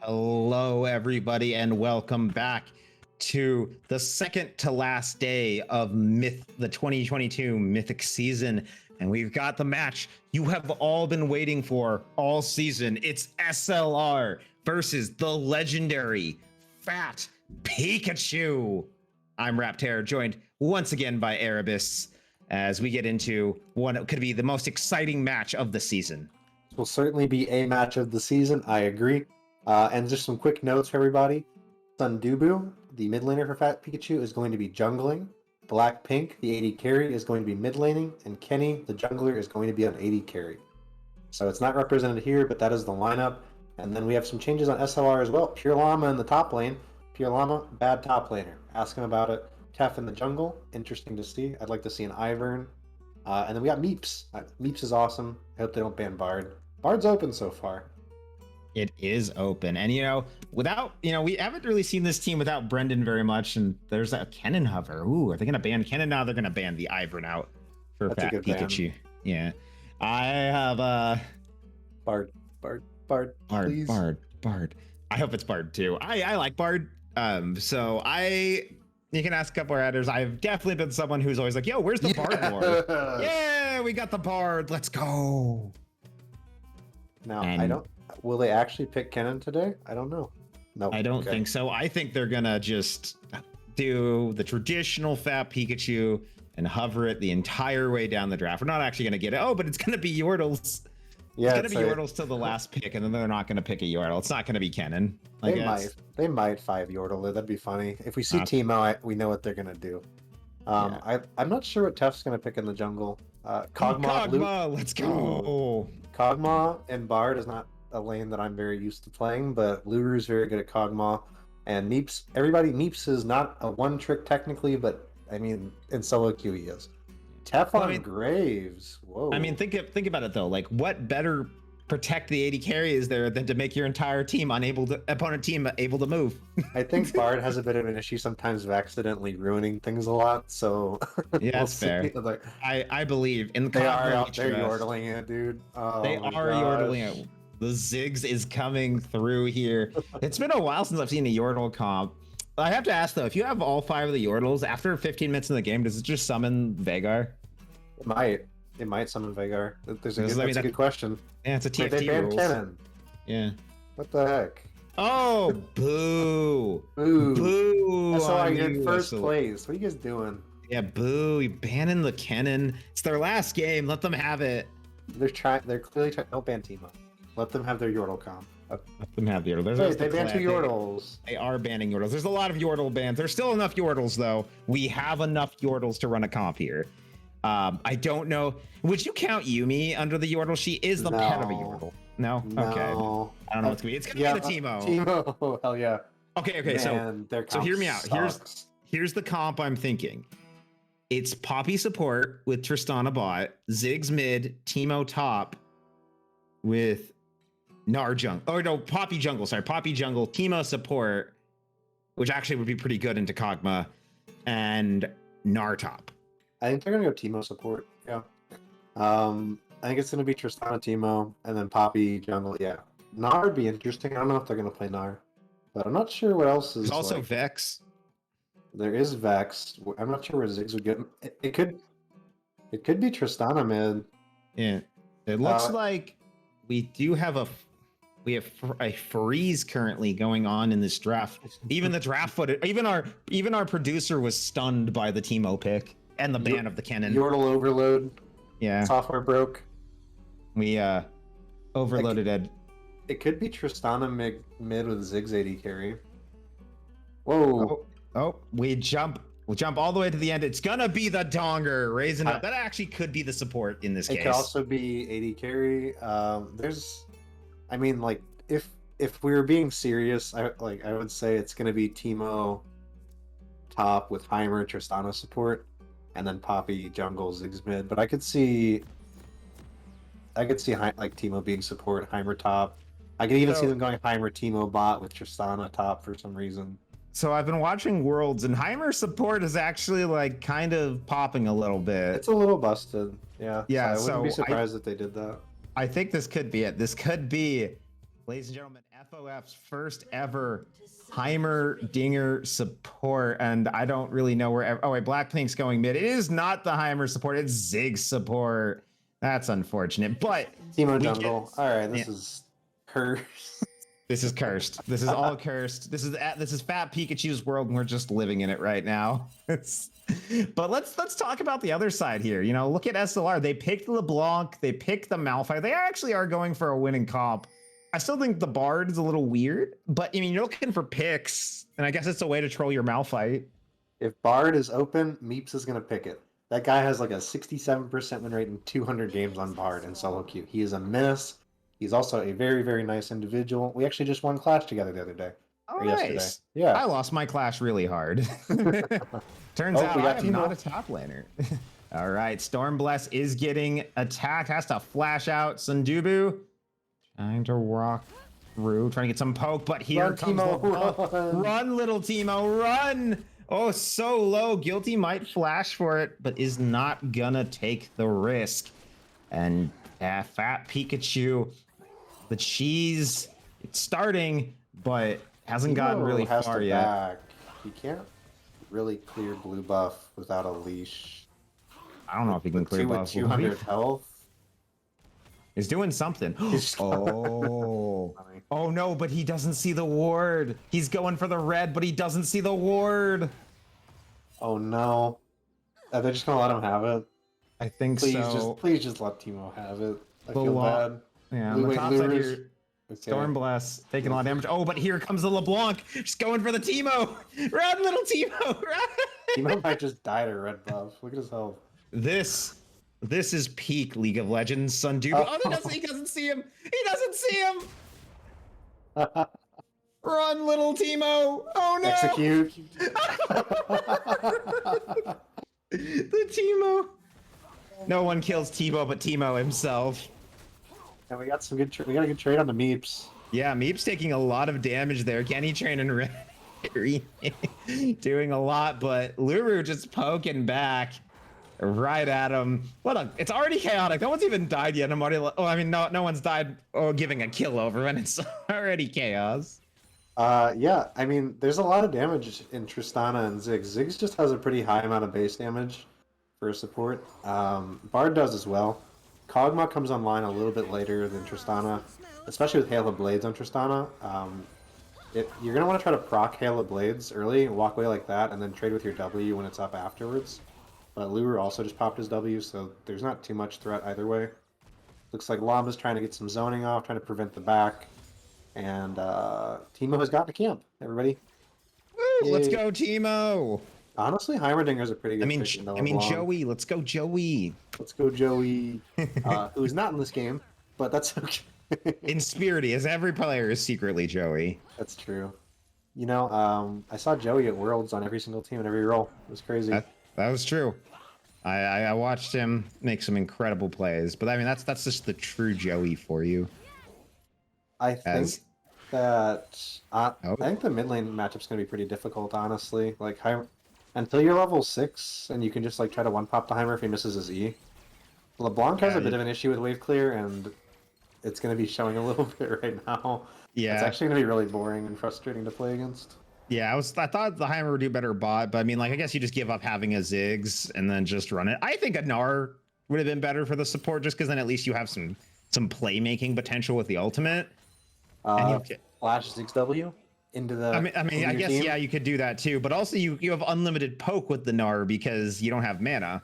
Hello, everybody, and welcome back to the second to last day of the 2022 Mythic season. And we've got the match you have all been waiting for all season. It's SLR versus the legendary Fat Pikachu. I'm Raptor, joined once again by Erebus, as we get into what could be the most exciting match of the season. This will certainly be a match of the season, I agree. And just some quick notes for everybody. Sundubu, the mid laner for Fat Pikachu, is going to be jungling. Blackpink, the AD carry, is going to be mid laning. And Kenny, the jungler, is going to be on AD carry. So it's not represented here, but that is the lineup. And then we have some changes on SLR as well. Pure Llama in the top lane. Pure Llama, bad top laner. Ask him about it. Tef in the jungle, interesting to see. I'd like to see an Ivern. And then we got Meeps. Meeps is awesome. I hope they don't ban Bard. Bard's open so far. It is open. And, we haven't really seen this team without Brendan very much. And there's a Kennen hover. Ooh, are they going to ban Kennen? Now they're going to ban the Ivern out for Fat Pikachu. Ban. Yeah. I have Bard, please. Bard. I hope it's Bard too. I like Bard. You can ask a couple of adders. I've definitely been someone who's always like, yo, where's the Bard lore? Yeah, we got the Bard. Let's go. Now, will they actually pick Kennen today? I don't know. No, I don't think so. I think they're gonna just do the traditional Fat Pikachu and hover it the entire way down the draft. We're not actually gonna get it. Oh, but it's gonna be Yordles. Yeah, it's gonna be Yordles till the last pick, and then they're not gonna pick a Yordle. It's not gonna be Kennen. They might 5 Yordle. That'd be funny. If we see Teemo, we know what they're gonna do. I'm not sure what Tef's gonna pick in the jungle. Kog'Maw, let's go. Kog'Maw and Bard is not a lane that I'm very used to playing, but Luru's very good at Kog'Maw. And Meeps, Meeps is not a one trick technically, but I mean, in solo queue he is. Tef on Graves. Whoa. I mean, think about it though. Like, what better protect the AD carry is there than to make your entire team opponent team able to move? I think Bard has a bit of an issue sometimes of accidentally ruining things a lot. So yeah, that's fair. Like, I believe in the they're yordling it, dude. Oh, they are yordling it. The Ziggs is coming through here. It's been a while since I've seen a Yordle comp. I have to ask though, if you have all 5 of the Yordles after 15 minutes in the game, does it just summon Veigar? It might summon Veigar. That's a good question. Yeah, it's a TFT they banned Kennen. Yeah. What the heck? Oh, boo! Boo! That's why you're in first place. What are you guys doing? Yeah, boo! You banning the Kennen. It's their last game. Let them have it. They're clearly trying. Don't ban Teemo. Let them have their Yordle comp. Let them have the Yordle. They banned 2 Yordles. They are banning Yordles. There's a lot of Yordle bans. There's still enough Yordles though. We have enough Yordles to run a comp here. I don't know. Would you count Yumi under the Yordle? She is the pet of a Yordle. No? Okay. I don't know what's gonna be. It's gonna be the Teemo. Teemo. Hell yeah. Okay. Man, so hear me out. Here's the comp I'm thinking. It's Poppy support with Tristana bot, Ziggs mid, Teemo top with Gnar jungle. Oh no, Poppy jungle. Sorry, Poppy jungle, Teemo support, which actually would be pretty good into Kog'Maw, and Gnar top. I think they're gonna go Teemo support. Yeah. I think it's gonna be Tristana Teemo and then Poppy jungle. Yeah. Gnar would be interesting. I don't know if they're gonna play Gnar, but I'm not sure what else is. There's also Vex. There is Vex. I'm not sure where Ziggs would get. It could be Tristana mid. Yeah. It looks like we have a freeze currently going on in this draft. Even the draft footage, even our producer was stunned by the Teemo pick and the ban of the Kennen. Yordle overload. Yeah. Software broke. We overloaded Ed. It could be Tristana mid with Ziggs AD carry. Whoa. Oh, we jump all the way to the end. It's gonna be the Donger raising up. That actually could be the support in this case. It could also be AD carry. If we were being serious, I would say it's gonna be Teemo top with Heimer Tristana support, and then Poppy jungle Ziggs mid. But I could see Teemo being support, Heimer top. I could even see them going Heimer Teemo bot with Tristana top for some reason. So I've been watching Worlds, and Heimer support is actually like kind of popping a little bit. It's a little busted. Yeah. Yeah. So I wouldn't be surprised if they did that. I think this could be it. This could be, ladies and gentlemen. FOF's first ever Heimerdinger support, and I don't really know where. Oh wait, Blackpink's going mid. It is not the Heimer support; it's Ziggs support. That's unfortunate, but Teemo jungle. All right, this yeah. is cursed. This is cursed. This is all cursed. This is Fat Pikachu's world, and we're just living in it right now. But let's talk about the other side here. You know, look at SLR. They picked LeBlanc. They picked the Malphite. They actually are going for a winning comp. I still think the Bard is a little weird, but I mean, you're looking for picks, and I guess it's a way to troll your Malphite. If Bard is open, Meeps is going to pick it. That guy has like a 67% win rate in 200 games on Bard in solo queue. He is a menace. He's also a very, very nice individual. We actually just won Clash together the other day. Oh, yesterday. nice. Yeah. I lost my Clash really hard. Turns out I am not a top laner. All right, Stormbless is getting attacked. Has to flash out. Sundubu trying to walk through, trying to get some poke, but here comes the run, little Teemo, run! Oh, so low. Guilty might flash for it, but is not gonna take the risk. And Fat Pikachu, the cheese, it's starting, but hasn't gotten really far yet. Back. He can't really clear blue buff without a leash. I don't know if he can clear buff. 200 health. He's doing something. Oh. Oh no, but he doesn't see the ward. He's going for the red, but he doesn't see the ward. Oh no. Are they just gonna let him have it? I think so. Please just let Teemo have it. I feel bad. Yeah, on the top side here, Stormbless taking a lot of damage. Oh, but here comes the LeBlanc. Just going for the Teemo. Run, little Teemo, run! Teemo might just die to red buff. Look at his health. This is peak League of Legends Sundubu. Oh, he doesn't see him. He doesn't see him. Run, little Teemo. Oh no. Execute. The Teemo. No one kills Teemo but Teemo himself. And we got some good. We got a good trade on the Meeps. Yeah, Meep's taking a lot of damage there. Kenny Train and Red doing a lot, but Luru just poking back right at him. It's already chaotic. No one's even died yet. I'm already. Oh, I mean, no one's died. Oh, giving a kill over, and it's already chaos. Yeah. I mean, there's a lot of damage in Tristana and Ziggs. Ziggs just has a pretty high amount of base damage for support. Bard does as well. Kog'Maw comes online a little bit later than Tristana, especially with Hail of Blades on Tristana. You're going to want to try to proc Hail of Blades early, walk away like that, and then trade with your W when it's up afterwards. But Lure also just popped his W, so there's not too much threat either way. Looks like Llama's trying to get some zoning off, trying to prevent the back. And Teemo has gotten to camp, everybody. Woo, let's go, Teemo! Honestly, Heimerdinger's a pretty good pick. I mean, Joey. Let's go, Joey. Let's go, Joey. Who's not in this game, but that's okay. In spirit, as every player is secretly Joey. That's true. You know, I saw Joey at Worlds on every single team and every role. It was crazy. That was true. I watched him make some incredible plays, but I mean that's just the true Joey for you. I think I think the mid lane matchup's gonna be pretty difficult, honestly. Like until you're level 6 and you can just like try to one pop the Heimer if he misses his E. LeBlanc has a bit of an issue with wave clear, and it's gonna be showing a little bit right now. Yeah, it's actually gonna be really boring and frustrating to play against. Yeah, I thought the Heimer would do better bot, but I mean, like, I guess you just give up having a Ziggs and then just run it. I think a Gnar would have been better for the support, just because then at least you have some playmaking potential with the ultimate. Flash Ziggs W into the. I mean, I guess yeah, you could do that too, but also you have unlimited poke with the Gnar because you don't have mana.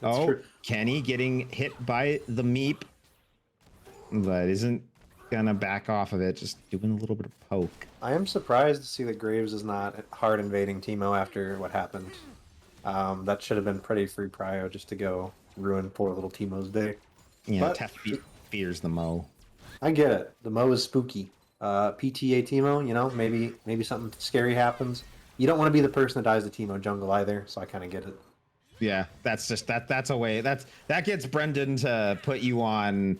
That's true. Kenny getting hit by the Meep, but isn't gonna back off of it, just doing a little bit of poke. I am surprised to see that Graves is not hard invading Teemo after what happened. That should have been pretty free prio just to go ruin poor little Teemo's day. Yeah, Tef fears the Mo. I get it. The Mo is spooky. PTA Teemo, you know, maybe something scary happens. You don't want to be the person that dies to Teemo jungle either, so I kind of get it. Yeah, that's just that's a way that gets Brendan to put you on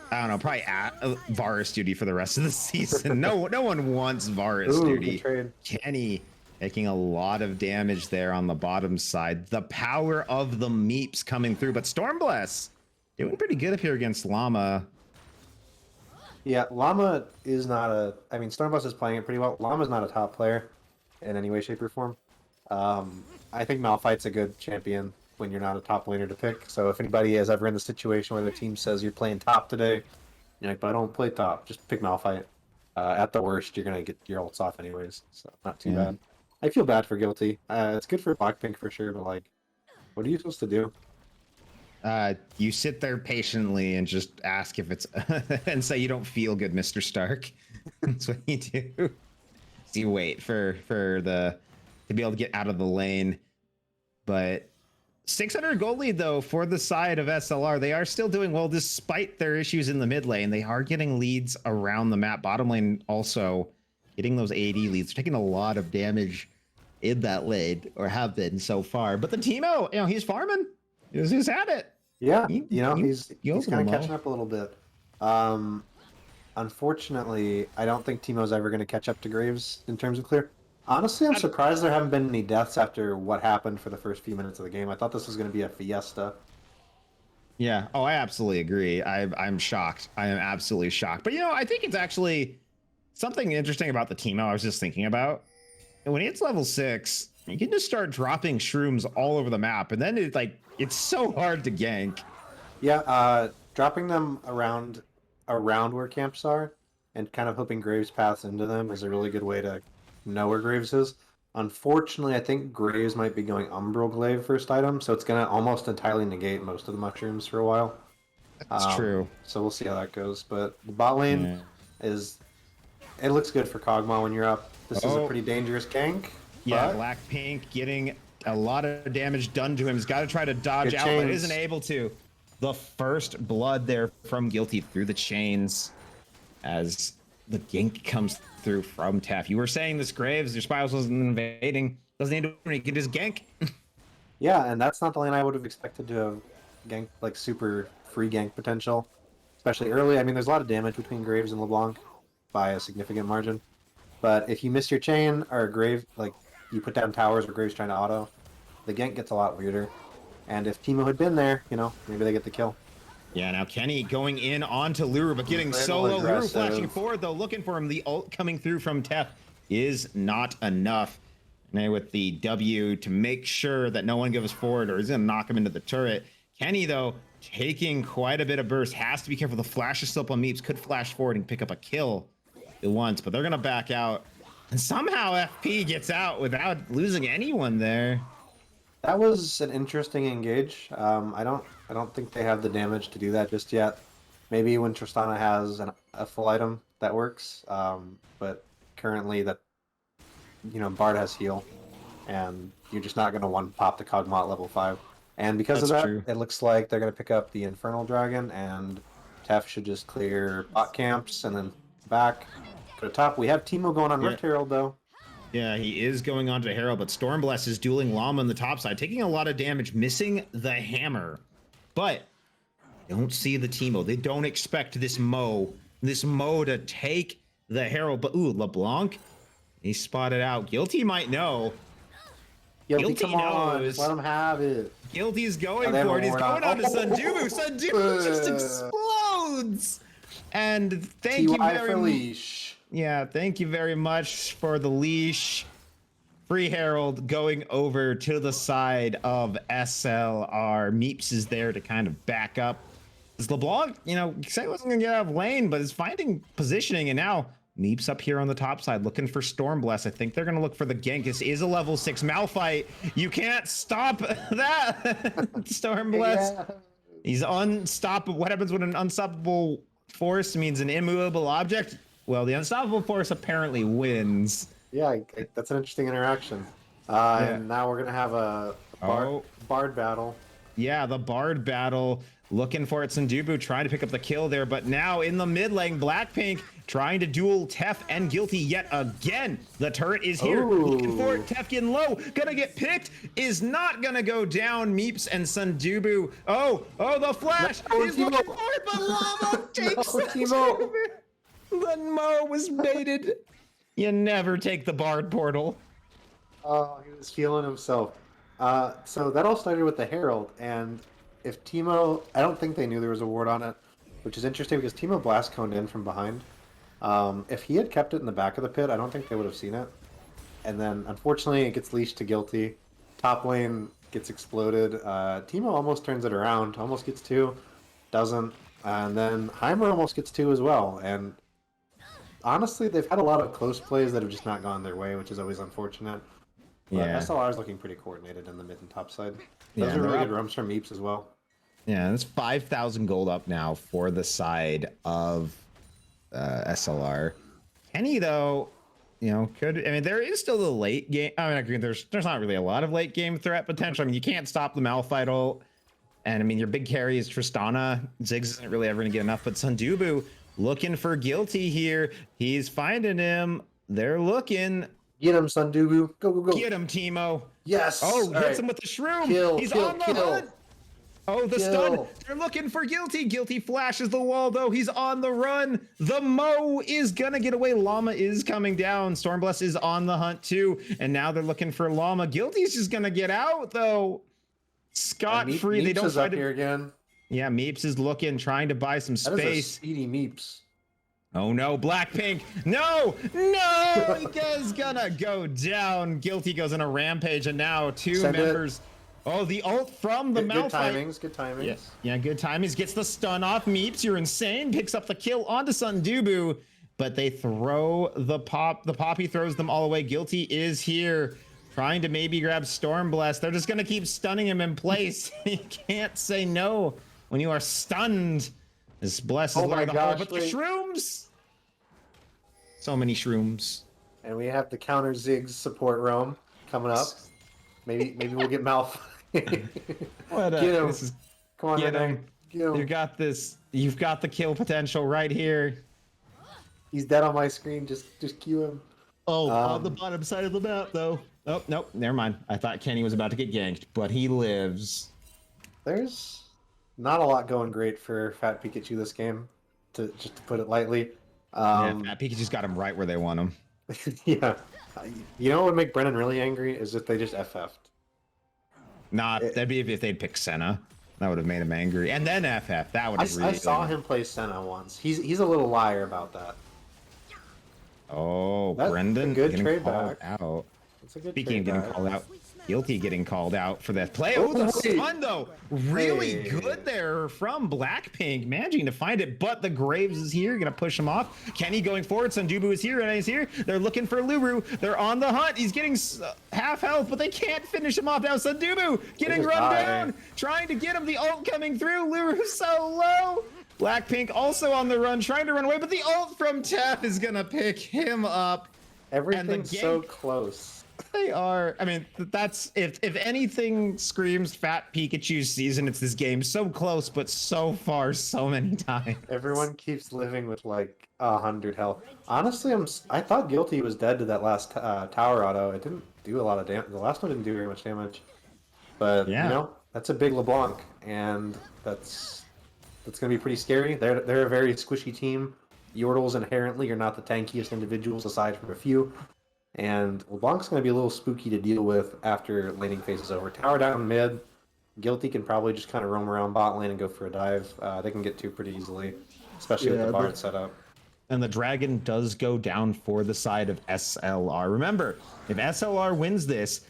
I don't know, probably at Varus duty for the rest of the season. No one wants Varus duty. Kenny taking a lot of damage there on the bottom side. The power of the Meeps coming through, but Stormbless doing pretty good up here against Llama. Yeah, Llama is not a. I mean, Stormblast is playing it pretty well. Llama's not a top player in any way, shape, or form. I think Malphite's a good champion when you're not a top laner to pick. So if anybody is ever in the situation where the team says you're playing top today, you're like, but I don't play top, just pick Malphite. At the worst, you're gonna get your ults off anyways, so not too Yeah. bad. I feel bad for Guilty. It's good for Blackpink for sure, but like, what are you supposed to do? You sit there patiently and just ask if it's and say you don't feel good, Mr. Stark. That's what you do. So you wait for the to be able to get out of the lane. But 600 gold lead though for the side of SLR. They are still doing well despite their issues in the mid lane. They are getting leads around the map. Bottom lane also getting those AD leads. They're taking a lot of damage in that lane, or have been so far. But the Teemo, he's farming. He's at it. Yeah, You- he's you kind of know. catching up a little bit. Um, Unfortunately, I don't think Teemo's ever going to catch up to Graves in terms of clear. Honestly, I'm surprised there haven't been any deaths after what happened for the first few minutes of the game. I thought this was going to be a fiesta. Yeah. Oh, I absolutely agree. I'm shocked. I am absolutely shocked. But I think it's actually something interesting about the Teemo I was just thinking about. And when it's level 6, you can just start dropping shrooms all over the map, and then it's so hard to gank. Yeah, dropping them around where camps are, and kind of hoping Graves paths into them is a really good way to know where Graves is. Unfortunately, I think Graves might be going Umbral Glaive first item, so it's going to almost entirely negate most of the mushrooms for a while. That's true. So we'll see how that goes. But the bot lane it looks good for Kog'Maw when you're up. This is a pretty dangerous gank. Yeah, but Blackpink getting a lot of damage done to him. He's got to try to dodge out, but isn't able to. The first blood there from Guilty through the chains as the gank comes through from Tef. You were saying this Graves, your Spiles wasn't invading. Doesn't need to do anything, get his gank. Yeah, and that's not the lane I would have expected to have gank, like super free gank potential, especially early. I mean, there's a lot of damage between Graves and LeBlanc by a significant margin. But if you miss your chain or Grave, like you put down towers or Graves trying to auto, the gank gets a lot weirder. And if Teemo had been there, maybe they get the kill. Yeah, now Kenny going in onto Luru, but getting solo. Luru flashing forward, though, looking for him. The ult coming through from Tef is not enough. And with the W to make sure that no one goes forward or is going to knock him into the turret. Kenny, though, taking quite a bit of burst. Has to be careful. The flash is still up on Meeps. Could flash forward and pick up a kill at once, but they're going to back out. And somehow FP gets out without losing anyone there. That was an interesting engage. I don't think they have the damage to do that just yet. Maybe when Tristana has a full item that works. But currently Bard has heal, and you're just not going to one pop the Kog'Maw at level 5. And because of that, it looks like they're going to pick up the Infernal Dragon, and Tef should just clear bot camps and then back to the top. We have Teemo going on Rift Herald though. Yeah, he is going on to Herald, but Stormblast is dueling Llama on the top side, taking a lot of damage, missing the hammer. But don't see the Teemo. They don't expect this Mo to take the Herald. But LeBlanc, he's spotted out. Guilty might know. Guilty come on, just let him have it. Guilty's going for it. He's going on to Sundubu. Sundubu just explodes. And thank you very much. Yeah, thank you very much for the leash. Free Herald going over to the side of SLR. Meeps is there to kind of back up. As LeBlanc, said he wasn't going to get out of lane, but is finding positioning. And now Meeps up here on the top side looking for Stormblast. I think they're going to look for the gank. This is a level 6 Malphite. You can't stop that. Stormblast. Yeah. He's unstoppable. What happens when an unstoppable force means an immovable object? Well, the unstoppable force apparently wins. Yeah, that's an interesting interaction. And now we're going to have a Bard battle. Yeah, the Bard battle. Looking for it. Sundubu trying to pick up the kill there. But now in the mid lane, Blackpink trying to duel Tef and Guilty yet again. The turret is here. Looking for it. Tef getting low. Gonna get picked. Is not gonna go down. Meeps and Sundubu. Oh, the flash. He's looking for it, but Llama takes Sundubu. The Mo was baited. You never take the Bard portal. Oh, he was feeling himself. So that all started with the Herald, and if Teemo, I don't think they knew there was a ward on it, which is interesting because Teemo blast coned in from behind. If he had kept it in the back of the pit, I don't think they would have seen it. And then, unfortunately, it gets leashed to Guilty. Top lane gets exploded. Teemo almost turns it around, almost gets 2, doesn't. And then Heimer almost gets 2 as well. And honestly, they've had a lot of close plays that have just not gone their way, which is always unfortunate. But Yeah. SLR is looking pretty coordinated in the mid and top side. Yeah, Those are they're really up. good roams from Meeps as well. Yeah, it's 5,000 gold up now for the side of SLR. Kenny, though, you know, I mean, there is still the late game. I mean, I agree, there's not really a lot of late game threat potential. I mean, you can't stop the Malphite ult. And I mean, your big carry is Tristana. Ziggs isn't really ever going to get enough, but Sundubu looking for Guilty here. He's finding him. They're looking. Get him, Sundubu. Go, go, go. Get him, Teemo. Yes. Oh, All hits right. him with the shroom. Kill, He's kill, on the kill. hunt. Oh, the Kill. stun. They're looking for Guilty. Guilty flashes the wall, though. He's on the run. The Mo is going to get away. Llama is coming down. Stormbless is on the hunt, too. And now they're looking for Llama. Guilty's just going to get out, though. Scot-free. They Meeps don't is try up to... here again. Yeah, Meeps is looking, trying to buy some That is a space. speedy Meeps. Oh no, Blackpink. No, no, he is gonna go down. Guilty goes in a rampage, and now 2 Send it. members. Oh, the ult from the Good Malphite. timings, good timings. Yeah, good timings. Gets the stun off Meeps. You're insane. Picks up the kill onto Sundubu, but they throw the pop. The Poppy throws them all away. Guilty is here, trying to maybe grab Stormbless. They're just gonna keep stunning him in place. You can't say no when you are stunned. This Bless is Oh my learning the whole, gosh, but the wait. shrooms. So many shrooms. And we have the counter Ziggs support roam coming up. Maybe we'll get Malf. What Get him. this is, Come on, get Renee. him. Get him. You got this. You've got the kill potential right here. He's dead on my screen. Just cue him. Oh, on the Um, bottom side of the map, though. Oh, nope. Never mind. I thought Kenny was about to get ganked, but he lives. There's not a lot going great for Fat Pikachu this game, just to put it lightly. Yeah, Fat Pikachu's got him right where they want him. Yeah. You know what would make Brennan really angry is if they just FF'd. That'd be if they'd pick Senna. That would have made him angry. And then FF. That would have really... I saw him play Senna once. He's a little liar about that. Oh, That's a Brendan good getting trade called back. out. It's a good Speaking of trade getting back. called out, Guilty getting called out for that play. Oh, the Hey. stun, though. Really Hey. good there from Blackpink. Managing to find it, but the Graves is here. Going to push him off. Kenny going forward. Sundubu is here. And he's here. They're looking for Luru. They're on the hunt. He's getting half health, but they can't finish him off. Now Sundubu getting just run die. down. Trying to get him. The ult coming through. Luru's so low. Blackpink also on the run, trying to run away, but the ult from Tef is going to pick him up. Everything's gank- so close. They are. I mean, that's if anything screams Fat Pikachu's season, it's this game. So close, but so far, so many times. Everyone keeps living with like 100 health. Honestly, I thought Guilty was dead to that last tower auto. It didn't do a lot of damage. The last one didn't do very much damage. But Yeah. you know, that's a big LeBlanc, and that's gonna be pretty scary. They're a very squishy team. Yordles inherently are not the tankiest individuals aside from a few. And LeBlanc's going to be a little spooky to deal with after laning phase is over. Tower down mid. Guilty can probably just kind of roam around bot lane and go for a dive. They can get 2 pretty easily, especially with the Bard setup. And the dragon does go down for the side of SLR. Remember, if SLR wins this,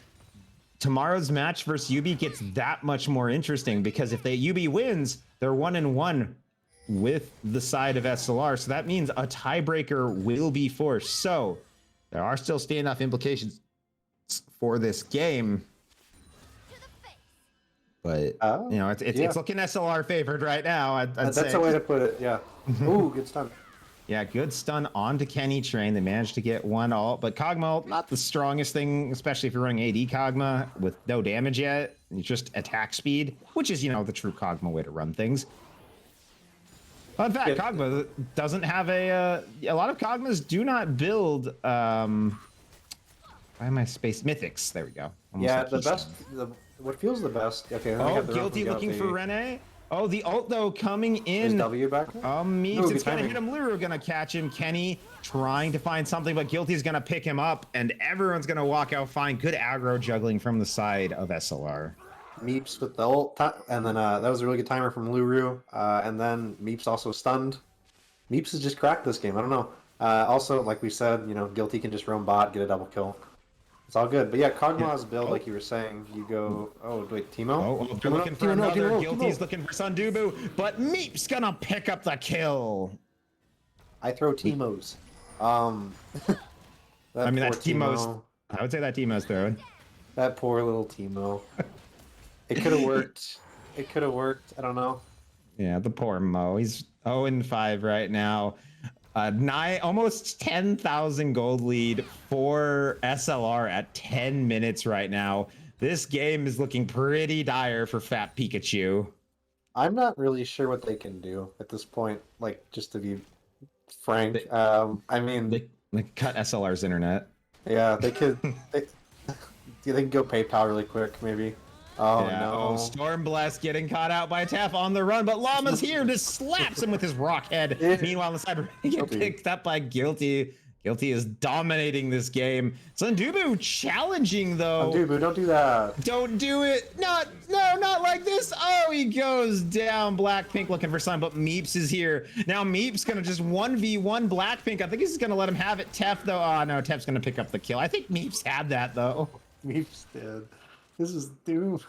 tomorrow's match versus UB gets that much more interesting, because if UB wins, they're 1-1 with the side of SLR. So that means a tiebreaker will be forced. So there are still standoff implications for this game. But, you know, it's looking SLR favored right now. I'd That's say. a way to put it, yeah. Ooh, good stun. Yeah, good stun onto Kenny Train. They managed to get one ult, but Kog'Maw ult, not the strongest thing, especially if you're running AD Kog'Maw with no damage yet. It's just attack speed, which is, you know, the true Kog'Maw way to run things. Fun fact, Kog'Maw doesn't have a lot of Kog'Maws do not build, why am I space? Mythics, there we go. Almost Yeah, like the Keystone. best, what feels the best. Okay, then we Oh, have the run Guilty from looking Guilty. for Rene. Oh, the ult, though, coming Is in. W back? Meeps, Ooh, it's good gonna hit timing. him. Luru gonna catch him. Kenny trying to find something, but Guilty's gonna pick him up, and everyone's gonna walk out fine. Good aggro juggling from the side of SLR. Meeps with the ult, and then that was a really good timer from Luru. And then Meeps also stunned. Meeps has just cracked this game. I don't know. Also, like we said, you know, Guilty can just roam bot, get a double kill. It's all good. But yeah, Kog'Maw's build, like you were saying, you go. Oh wait, Teemo. Oh, they're looking for another. Guilty's looking for Sundubu, but Meep's gonna pick up the kill. I throw Teemos. I mean, that's Teemo's. I would say that Teemo's throwing. That poor little Teemo. It could have worked. It could have worked. I don't know. Yeah, the poor Mo. He's 0-5 right now. Almost 10,000 gold lead for SLR at 10 minutes right now. This game is looking pretty dire for Fat Pikachu. I'm not really sure what they can do at this point. Like, just to be frank, I mean, they cut SLR's internet. Yeah, they could. Do you think go PayPal really quick, maybe? Oh yeah. No! Oh, Stormblast getting caught out by Tef on the run, but Llama's here, just slaps him with his rock head. Meanwhile, on the side, he gets picked up by Guilty. Guilty is dominating this game. Sundubu challenging though. Sundubu, don't do that. Don't do it. Not like this. Oh, he goes down. Blackpink looking for Sun, but Meeps is here. Now Meeps gonna just 1v1 Blackpink. I think he's gonna let him have it. Tef though. Oh no, Tef's gonna pick up the kill. I think Meeps had that though. Meeps did. This is doom.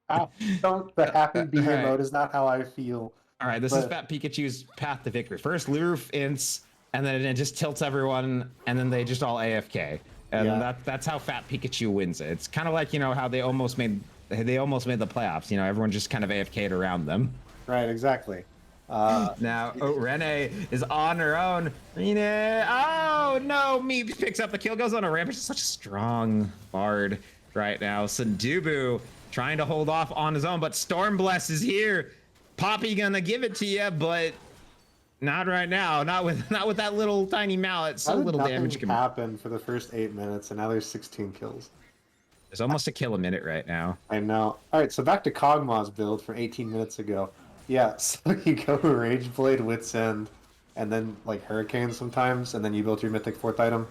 The happy beer mode is not how I feel. All right, this is Fat Pikachu's path to victory. First, Lurf ints, and then it just tilts everyone, and then they just all AFK. And that's how Fat Pikachu wins it. It's kind of like, you know, how they almost made the playoffs. You know, everyone just kind of AFK'd around them. Right, exactly. Now, Rene is on her own. Rene, oh no, Meep picks up the kill, goes on a rampage. Such a strong bard right now. Sundubu trying to hold off on his own, but Stormbless is here. Poppy gonna give it to you, but not right now. Not with that little tiny mallet. So little damage can happen for the first 8 minutes, and now there's 16 kills. There's almost a kill a minute right now. I know. All right, so back to Kog'Maw's build from 18 minutes ago. Yeah, so you go Rage Blade, Wit's End, and then like Hurricane sometimes, and then you build your Mythic 4th item,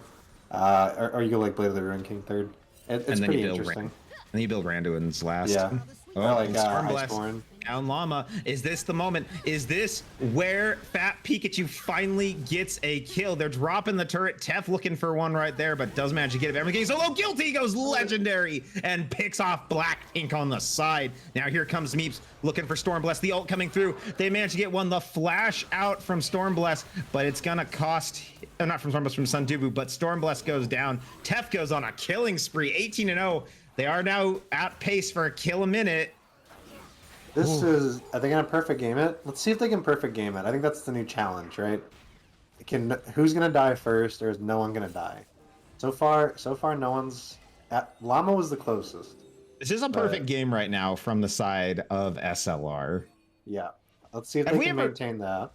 or you go like Blade of the Ruin King 3rd. It's pretty interesting. And then you build Randuin's last. Yeah. Oh, like Stormblast down Llama. Is this the moment? Is this where Fat Pikachu finally gets a kill? They're dropping the turret. Tef looking for one right there, but does manage to get it. Everything solo. Guilty goes legendary and picks off Blackpink on the side. Now here comes Meeps looking for Stormblast. The ult coming through. They manage to get one. The flash out from Stormblast, but it's gonna cost. Not from Stormblast, from Sundubu, but Stormblast goes down. Tef goes on a killing spree. 18-0. They are now at pace for a kill a minute. This is, are they gonna perfect game it? Let's see if they can perfect game it. I think that's the new challenge, right? Who's gonna die first, or is no one gonna die? So far, no one's. Llama was the closest. This is a perfect game right now from the side of SLR. Yeah, let's see if they can maintain that.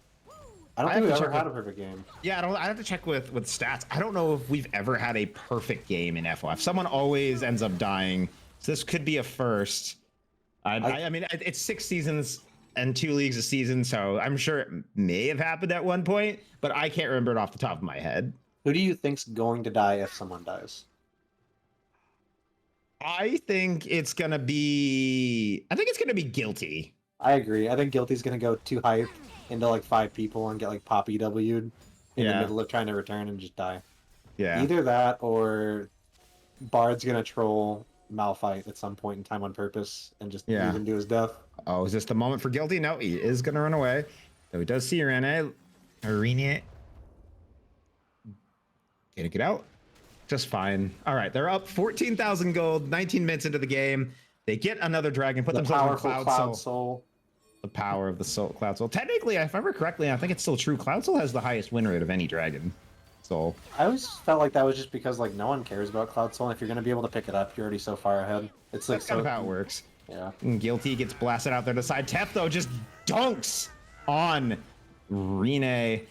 I don't think we've ever had a perfect game. Yeah, I have to check with stats. I don't know if we've ever had a perfect game in FOF. Someone always ends up dying, so this could be a first. I mean, it's 6 seasons and 2 leagues a season, so I'm sure it may have happened at one point, but I can't remember it off the top of my head. Who do you think's going to die if someone dies? I think it's gonna be Guilty. I agree. I think Guilty's gonna go too hype into like 5 people and get like Poppy W'd in the middle of trying to return and just die. Yeah. Either that or Bard's gonna troll Malphite at some point in time on purpose and just leave him to his death. Oh, is this the moment for Guilty? No, he is gonna run away. So he does see Rene. Arena. Can he get out? Just fine. All right, they're up 14,000 gold, 19 minutes into the game. They get another dragon, put themselves on Cloud Soul. The power of the Cloud Soul. Technically, if I remember correctly, I think it's still true. Cloud Soul has the highest win rate of any dragon. Soul. I always felt like that was just because like no one cares about Cloud Soul, and if you're gonna be able to pick it up, you're already so far ahead. It's like that's kind of how it works. Yeah. And Guilty gets blasted out there to the side. Tef though just dunks on Rene.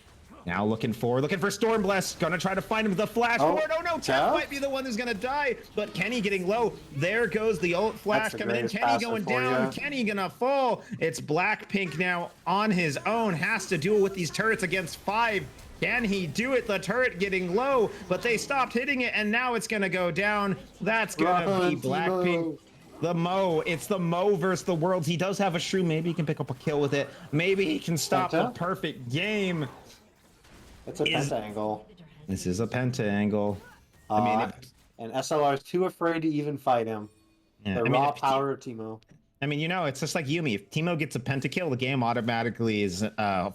Now looking for Stormblast. Gonna try to find him with the flash forward. Oh no, Tef might be the one who's gonna die, but Kenny getting low. There goes the ult flash coming in. Kenny going down. Kenny gonna fall. It's Blackpink now on his own. Has to duel with these turrets against 5. Can he do it? The turret getting low, but they stopped hitting it, and now it's gonna go down. That's gonna be Blackpink. The Mo, it's the Mo versus the Worlds. He does have a shrew. Maybe he can pick up a kill with it. Maybe he can stop the perfect game. It's a penta angle. This is a penta angle. And SLR is too afraid to even fight him. Yeah, The raw power of Teemo. I mean, it's just like Yumi. If Teemo gets a pentakill, the game automatically is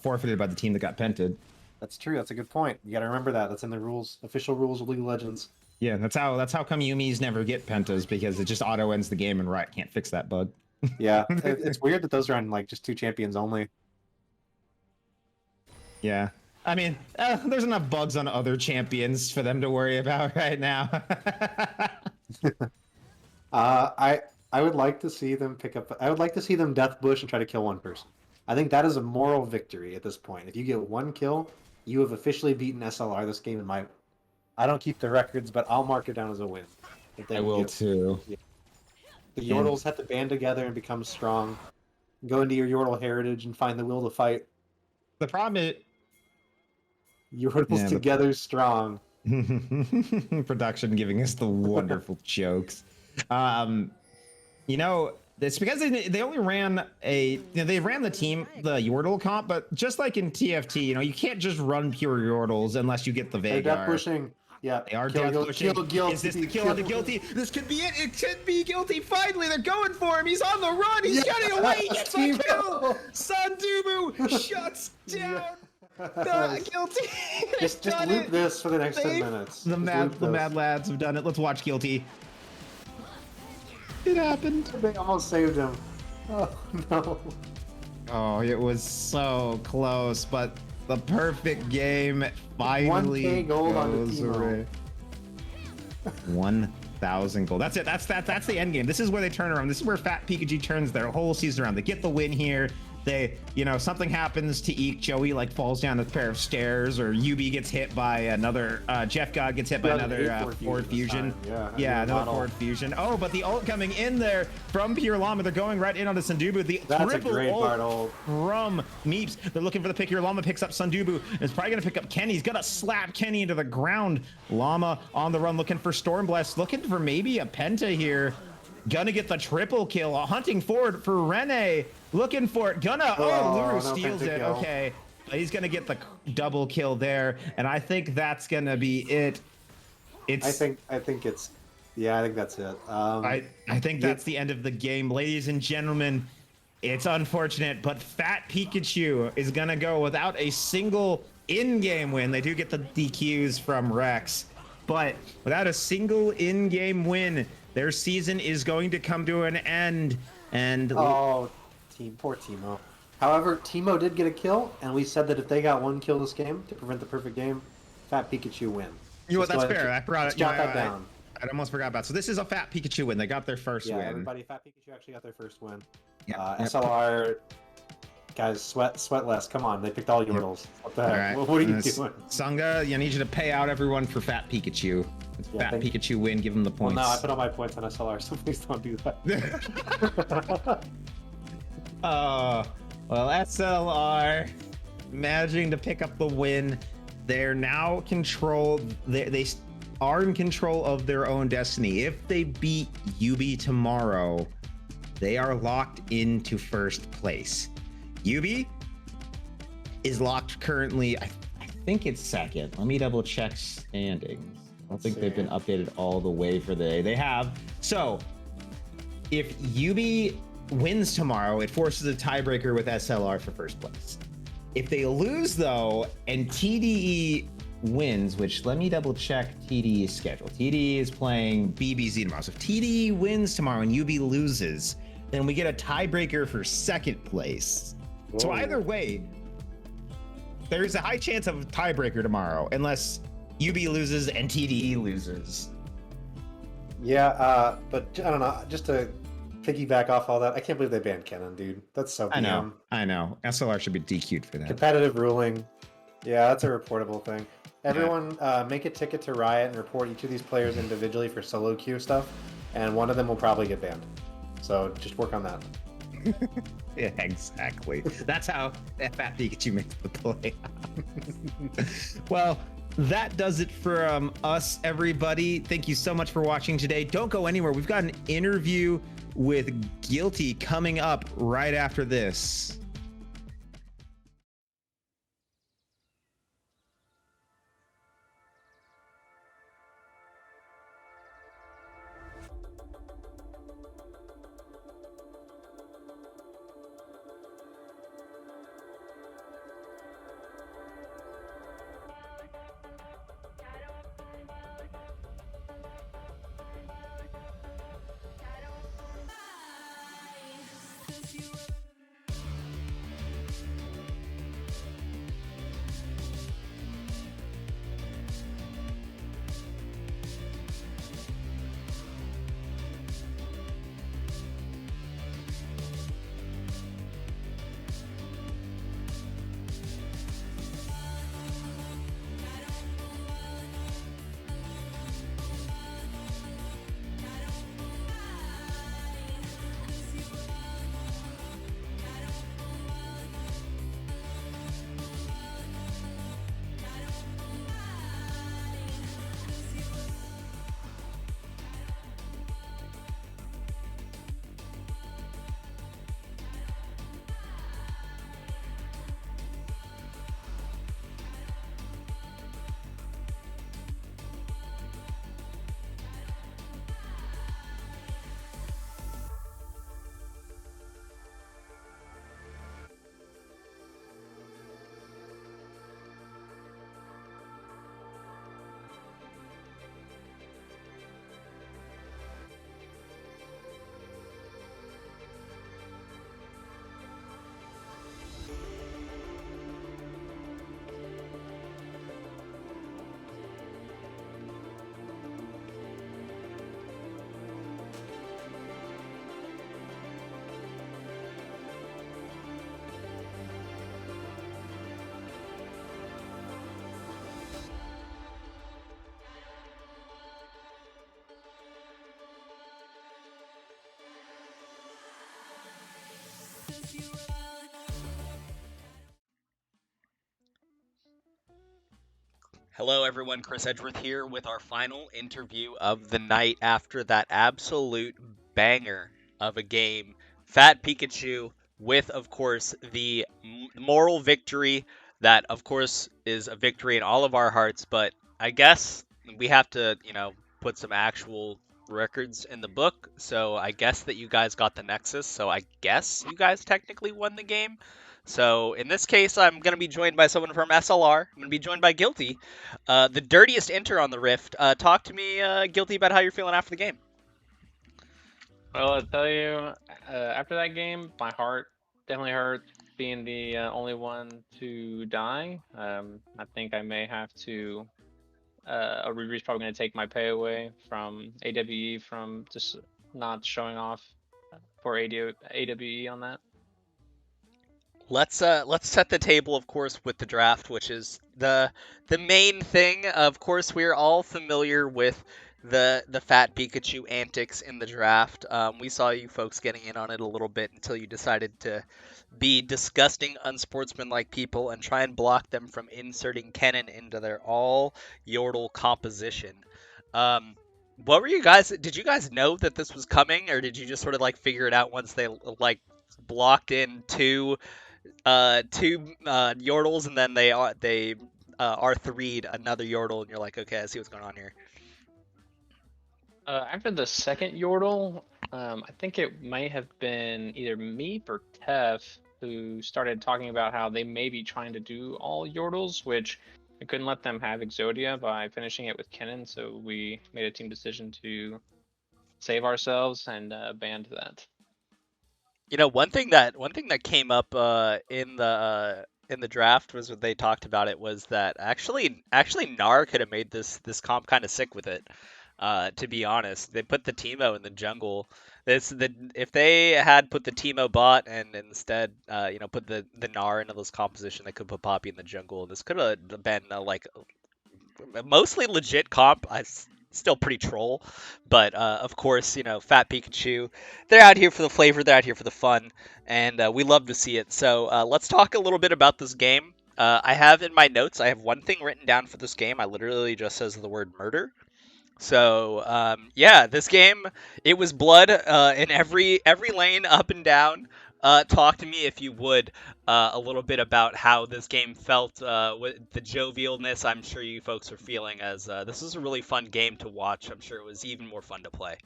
forfeited by the team that got pented. That's true. That's a good point. You got to remember that. That's in the rules, official rules of League of Legends. Yeah, that's how come Yumis never get pentas, because it just auto ends the game and Riot can't fix that bug. Yeah, it's weird that those are on like just 2 champions only. Yeah, I mean, there's enough bugs on other champions for them to worry about right now. I would like to see them pick up. I would like to see them death bush and try to kill one person. I think that is a moral victory at this point. If you get 1 kill, you have officially beaten SLR this game. I don't keep the records, but I'll mark it down as a win. I will too. Yeah. The Yordles have to band together and become strong. Go into your Yordle heritage and find the will to fight. The problem is Yordles together strong. Production giving us the wonderful jokes. It's because they only ran they ran the Yordle comp, but just like in TFT, you can't just run pure Yordles unless you get the Veigar. They're death pushing. Yeah, they are death pushing. Is this the kill on the Guilty? This could be it. It could be Guilty. Finally, they're going for him. He's on the run. He's getting away. He gets a kill. Sundubu shuts down the Guilty. just loop this for the next 10 minutes. The mad lads have done it. Let's watch Guilty. It happened. They almost saved him. Oh no. Oh, it was so close, but the perfect game finally 1K gold goes away. 1,000 gold. That's it. That's the end game. This is where they turn around. This is where Fat Pikachu turns their whole season around. They get the win here. They, something happens to Eek. Joey falls down a pair of stairs, or Yubi gets hit by another. Jeff God gets hit by another Ford Fusion. Yeah, another Ford Fusion. Oh, but the ult coming in there from Pure Llama. They're going right in on the Sundubu. That's a great ult from Meeps. They're looking for the pick. Pure Llama picks up Sundubu. It's probably gonna pick up Kenny. He's gonna slap Kenny into the ground. Llama on the run, looking for Stormblast, looking for maybe a Penta here. Gonna get the triple kill, hunting forward for Rene, looking for it, Luru steals it, okay. But he's gonna get the double kill there, and I think that's gonna be it. I think that's it. I think that's the end of the game. Ladies and gentlemen, it's unfortunate, but Fat Pikachu is gonna go without a single in-game win. They do get the DQs from Rex, but without a single in-game win, their season is going to come to an end, and poor Teemo. However, Teemo did get a kill, and we said that if they got 1 kill this game to prevent the perfect game, Fat Pikachu win. That's fair. I brought it. Jot that down. I almost forgot about it. So this is a Fat Pikachu win. They got their first win. Yeah, everybody, Fat Pikachu actually got their first win. Yeah. SLR, guys, sweat less. Come on, they picked all Yordles. What the heck? Right. What are you doing? Sangha, I need you to pay out everyone for Fat Pikachu. Fat Pikachu win, give him the points. Well, no, I put all my points on SLR, so please don't do that. Well, SLR managing to pick up the win. They're now controlled. They are in control of their own destiny. If they beat Yubi tomorrow, they are locked into first place. Yubi is locked currently, I think it's second. Let me double check standings. I don't think they've been updated all the way for the day. They have. So if Yubi wins tomorrow, it forces a tiebreaker with SLR for first place. If they lose though, and TDE wins, which let me double check TDE's schedule. TDE is playing BBZ tomorrow. So if TDE wins tomorrow and Yubi loses, then we get a tiebreaker for second place. Whoa. So either way, there's a high chance of a tiebreaker tomorrow, unless UB loses and TDE loses. Yeah, but I don't know. Just to piggyback off all that, I can't believe they banned Kennen, dude. That's so PM. I know. SLR should be DQ'd for that. Competitive ruling. Yeah, that's a reportable thing. Everyone, make a ticket to Riot and report each of these players individually for solo queue stuff, and one of them will probably get banned. So just work on that. Yeah, exactly. That's how Fat Pikachu makes the play. Well, that does it for us, everybody. Thank you so much for watching today. Don't go anywhere. We've got an interview with Guilty coming up right after this. Hello, everyone. Chris Edgeworth here with our final interview of the night after that absolute banger of a game. Fat Pikachu with, of course, the moral victory that, of course, is a victory in all of our hearts. But I guess we have to, put some actual records in the book. So I guess that you guys got the Nexus. So I guess you guys technically won the game. So in this case, I'm going to be joined by someone from SLR. I'm going to be joined by Guilty, the dirtiest enter on the Rift. Talk to me, Guilty, about how you're feeling after the game. Well, I'll tell you, after that game, my heart definitely hurt being the only one to die. I think I may have to. Riri's probably going to take my pay away from AWE from just not showing off for AWE on that. Let's set the table, of course, with the draft, which is the main thing. Of course, we're all familiar with the Fat Pikachu antics in the draft. We saw you folks getting in on it a little bit until you decided to be disgusting, unsportsmanlike people and try and block them from inserting Kennen into their all Yordle composition. What were you guys? Did you guys know that this was coming, or did you just sort of like figure it out once they like blocked in two Yordles, and then they R3'd another Yordle, and you're like, okay, I see what's going on here. After the second Yordle, I think it may have been either Meep or Tef who started talking about how they may be trying to do all Yordles, which I couldn't let them have Exodia by finishing it with Kennen, so we made a team decision to save ourselves and banned that. One thing that came up in the draft was what they talked about it was that actually Gnar could have made this comp kind of sick with it. To be honest, they put the Teemo in the jungle. If they had put the Teemo bot and instead put the Gnar into this composition, they could put Poppy in the jungle. This could have been like mostly legit comp. still pretty troll. But of course, Fat Pikachu, they're out here for the flavor, they're out here for the fun, and we love to see it. So let's talk a little bit about this game. I have in my notes, I have one thing written down for this game. I literally just says the word murder. So yeah, this game, it was blood in every lane, up and down. Talk to me, if you would, a little bit about how this game felt, with the jovialness I'm sure you folks are feeling, as this is a really fun game to watch. I'm sure it was even more fun to play.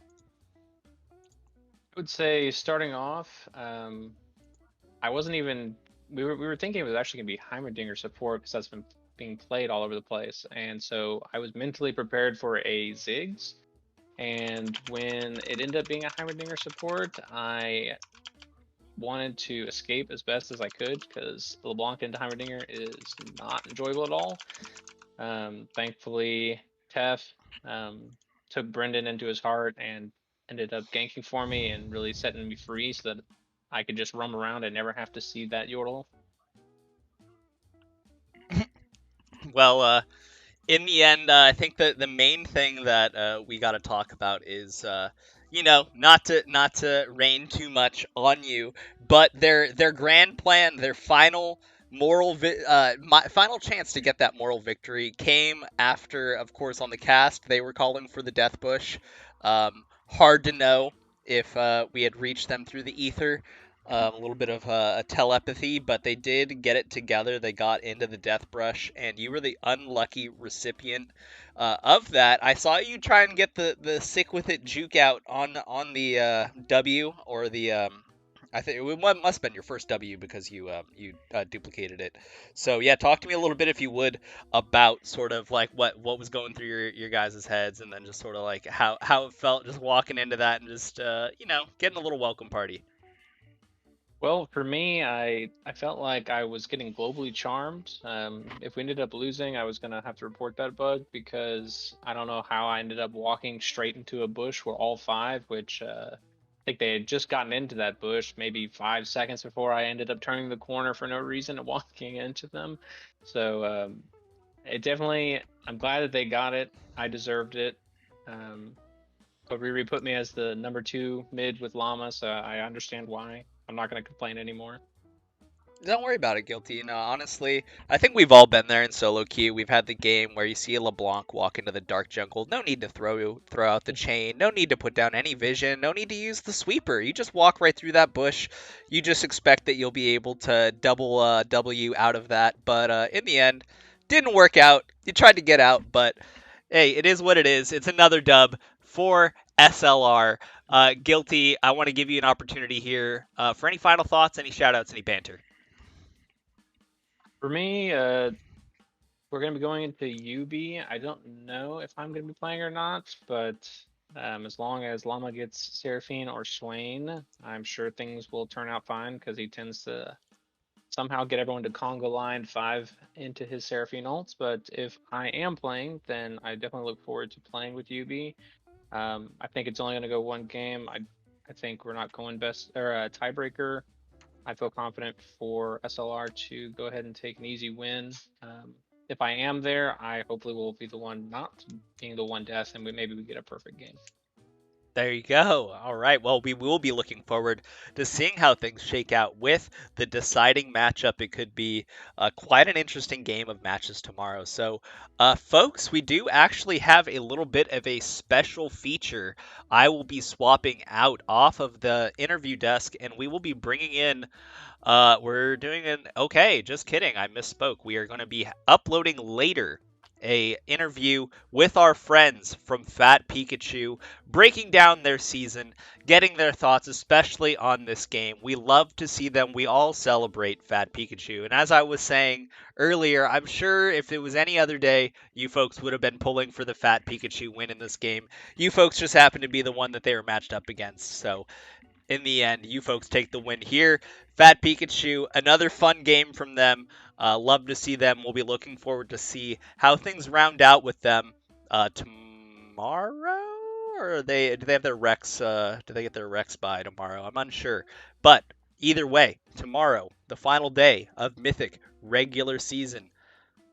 I would say starting off, I wasn't even. We were thinking it was actually gonna be Heimerdinger support because that's been being played all over the place, and so I was mentally prepared for a Ziggs. And when it ended up being a Heimerdinger support, I wanted to escape as best as I could because the LeBlanc into Heimerdinger is not enjoyable at all. Thankfully, Tef took Brendan into his heart and ended up ganking for me and really setting me free so that I could just roam around and never have to see that Yordle. Well, in the end, I think that the main thing that we got to talk about is, not to rain too much on you, but their grand plan, their final final chance to get that moral victory came after, of course, on the cast they were calling for the Death Bush. Hard to know if we had reached them through the ether. A little bit of a telepathy, but they did get it together. They got into the Death Brush, and you were the unlucky recipient of that. I saw you try and get the sick with it juke out on the W, or the I think it must have been your first W because you duplicated it. So yeah, talk to me a little bit, if you would, about sort of like what was going through your guys' heads, and then just sort of like how it felt just walking into that and just getting a little welcome party. Well, for me, I felt like I was getting globally charmed. If we ended up losing, I was gonna have to report that bug because I don't know how I ended up walking straight into a bush where all five, which I think they had just gotten into that bush maybe 5 seconds before I ended up turning the corner for no reason and walking into them. So it definitely, I'm glad that they got it. I deserved it. But Riri put me as the number 2 mid with Llama, so I understand why. I'm not going to complain anymore. Don't worry about it, Guilty. Honestly, I think we've all been there in solo queue. We've had the game where you see a LeBlanc walk into the dark jungle. No need to throw out the chain. No need to put down any vision. No need to use the sweeper. You just walk right through that bush. You just expect that you'll be able to double W out of that. But in the end, didn't work out. You tried to get out, but hey, it is what it is. It's another dub for SLR. Guilty, I want to give you an opportunity here for any final thoughts, any shoutouts, any banter. For me, we're going to be going into UB. I don't know if I'm going to be playing or not, but as long as Llama gets Seraphine or Swain, I'm sure things will turn out fine because he tends to somehow get everyone to Conga line 5 into his Seraphine ults. But if I am playing, then I definitely look forward to playing with UB. I think it's only going to go one game. I think we're not going best or a tiebreaker. I feel confident for SLR to go ahead and take an easy win. If I am there, I hopefully will be the one not being the one death, and maybe we get a perfect game. There you go. All right. Well, we will be looking forward to seeing how things shake out with the deciding matchup. It could be quite an interesting game of matches tomorrow. So, folks, we do actually have a little bit of a special feature. I will be swapping out off of the interview desk, and we will be bringing in. We're doing just kidding. I misspoke. We are going to be uploading later a interview with our friends from Fat Pikachu, breaking down their season, getting their thoughts, especially on this game. We love to see them. We all celebrate Fat Pikachu. And as I was saying earlier, I'm sure if it was any other day, you folks would have been pulling for the Fat Pikachu win in this game. You folks just happen to be the one that they were matched up against. So in the end, you folks take the win here. Fat Pikachu, another fun game from them. Love to see them. We'll be looking forward to see how things round out with them tomorrow. Or do they have their Rex? Do they get their Rex by tomorrow? I'm unsure. But either way, tomorrow, the final day of Mythic regular season.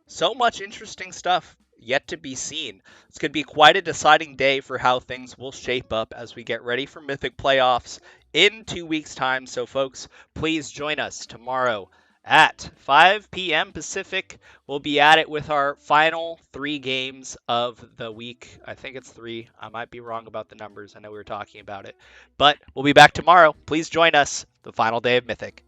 So much interesting stuff yet to be seen. It's going to be quite a deciding day for how things will shape up as we get ready for Mythic playoffs in 2 weeks' time. So, folks, please join us tomorrow at 5 p.m. Pacific. We'll be at it with our final 3 games of the week. I think it's 3. I might be wrong about the numbers. I know we were talking about it. But we'll be back tomorrow. Please join us the final day of Mythic.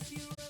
You